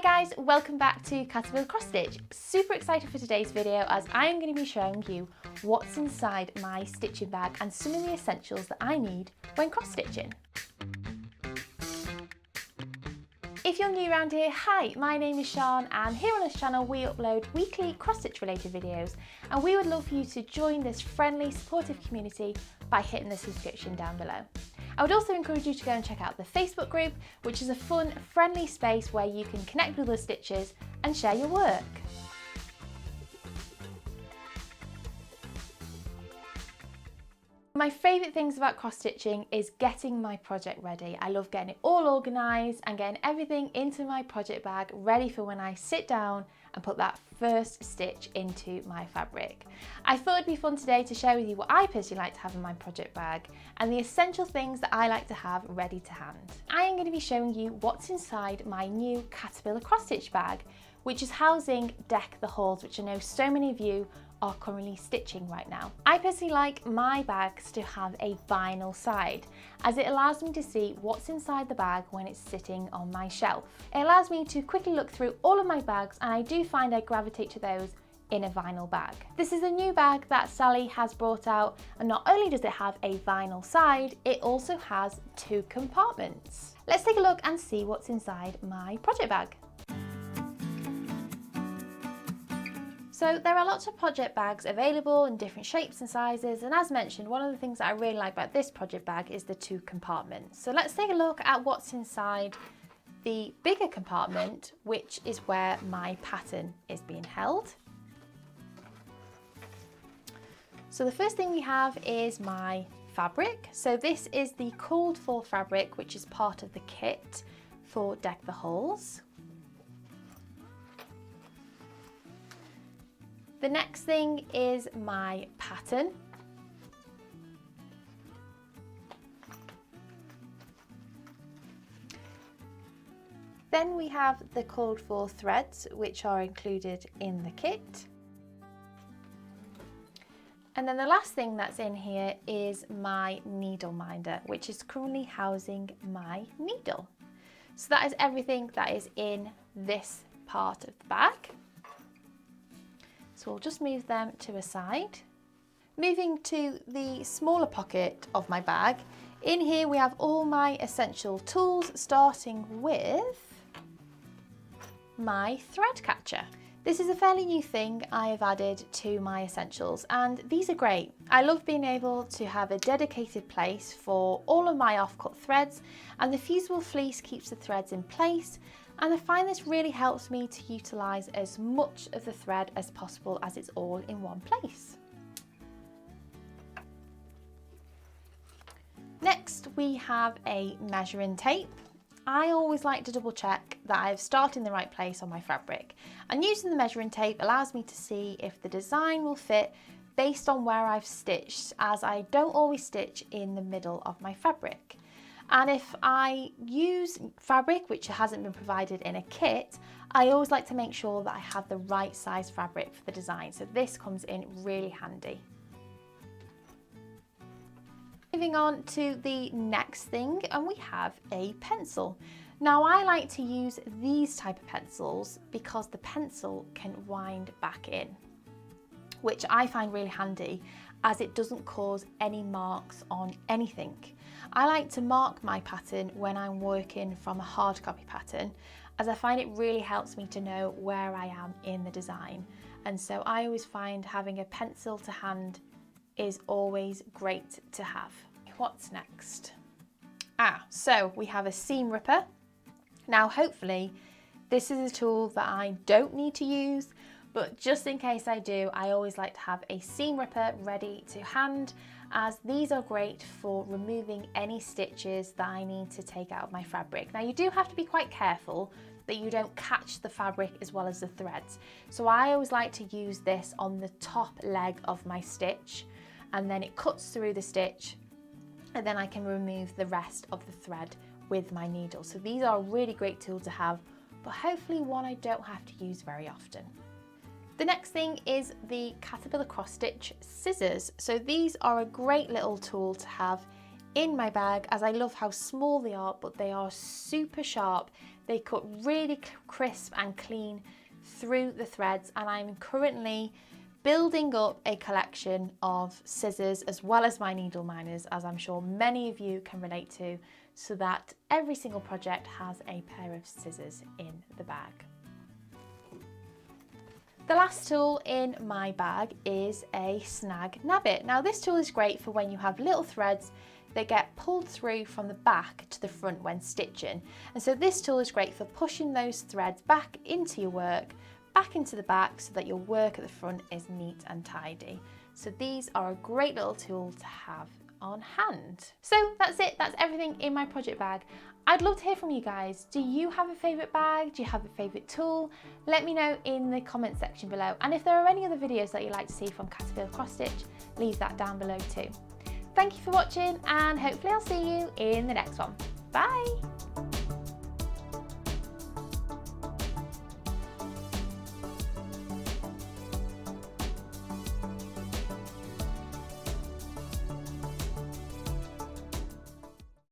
guys, welcome back to Caterpillar Cross Stitch. Super excited for today's video as I am going to be showing you what's inside my stitching bag and some of the essentials that I need when cross stitching. If you're new around here, hi, my name is Sian and here on this channel we upload weekly cross stitch related videos and we would love for you to join this friendly, supportive community by hitting the subscription down below. I would also encourage you to go and check out the Facebook group, which is a fun, friendly space where you can connect with other stitchers and share your work. My favourite things about cross stitching is getting my project ready. I love getting it all organised and getting everything into my project bag ready for when I sit down and put that first stitch into my fabric. I thought it'd be fun today to share with you what I personally like to have in my project bag and the essential things that I like to have ready to hand. I am going to be showing you what's inside my new Caterpillar cross stitch bag, which is housing Deck the Halls, which I know so many of you are currently stitching right now. I personally like my bags to have a vinyl side as it allows me to see what's inside the bag when it's sitting on my shelf. It allows me to quickly look through all of my bags and I do find I gravitate to those in a vinyl bag. This is a new bag that Sally has brought out and not only does it have a vinyl side, it also has 2 compartments. Let's take a look and see what's inside my project bag. So there are lots of project bags available in different shapes and sizes, and as mentioned, one of the things that I really like about this project bag is the 2 compartments. So let's take a look at what's inside the bigger compartment, which is where my pattern is being held. So the first thing we have is my fabric. So this is the called for fabric, which is part of the kit for Deck the Halls. The next thing is my pattern. Then we have the called for threads, which are included in the kit. And then the last thing that's in here is my needle minder, which is currently housing my needle. So that is everything that is in this part of the bag. So we'll just move them to a side. Moving to the smaller pocket of my bag, in here we have all my essential tools, starting with my thread catcher. This is a fairly new thing I have added to my essentials and these are great. I love being able to have a dedicated place for all of my offcut threads, and the fusible fleece keeps the threads in place, and I find this really helps me to utilise as much of the thread as possible as it's all in one place. Next we have a measuring tape. I always like to double check that I've started in the right place on my fabric, and using the measuring tape allows me to see if the design will fit based on where I've stitched, as I don't always stitch in the middle of my fabric. And if I use fabric which hasn't been provided in a kit, I always like to make sure that I have the right size fabric for the design, so this comes in really handy. Moving on to the next thing, and we have a pencil. Now I like to use these type of pencils because the pencil can wind back in, which I find really handy as it doesn't cause any marks on anything. I like to mark my pattern when I'm working from a hard copy pattern, as I find it really helps me to know where I am in the design. And so I always find having a pencil to hand is always great to have. What's next? So we have a seam ripper. Now hopefully this is a tool that I don't need to use, but just in case I do, I always like to have a seam ripper ready to hand, as these are great for removing any stitches that I need to take out of my fabric. Now you do have to be quite careful that you don't catch the fabric as well as the threads. So I always like to use this on the top leg of my stitch, and then it cuts through the stitch, and then I can remove the rest of the thread with my needle. So these are a really great tool to have, but hopefully one I don't have to use very often. The next thing is the Caterpillar cross stitch scissors. So these are a great little tool to have in my bag, as I love how small they are, but they are super sharp. They cut really crisp and clean through the threads, and I'm currently building up a collection of scissors as well as my needle miners, as I'm sure many of you can relate to, so that every single project has a pair of scissors in the bag. The last tool in my bag is a snag nabbit. Now this tool is great for when you have little threads that get pulled through from the back to the front when stitching. And so this tool is great for pushing those threads back into your work, back into the back, so that your work at the front is neat and tidy. So these are a great little tool to have on hand. So that's it, that's everything in my project bag. I'd love to hear from you guys. Do you have a favourite bag? Do you have a favourite tool? Let me know in the comment section below. And if there are any other videos that you'd like to see from Caterpillar Cross Stitch, leave that down below too. Thank you for watching, and hopefully I'll see you in the next one. Bye!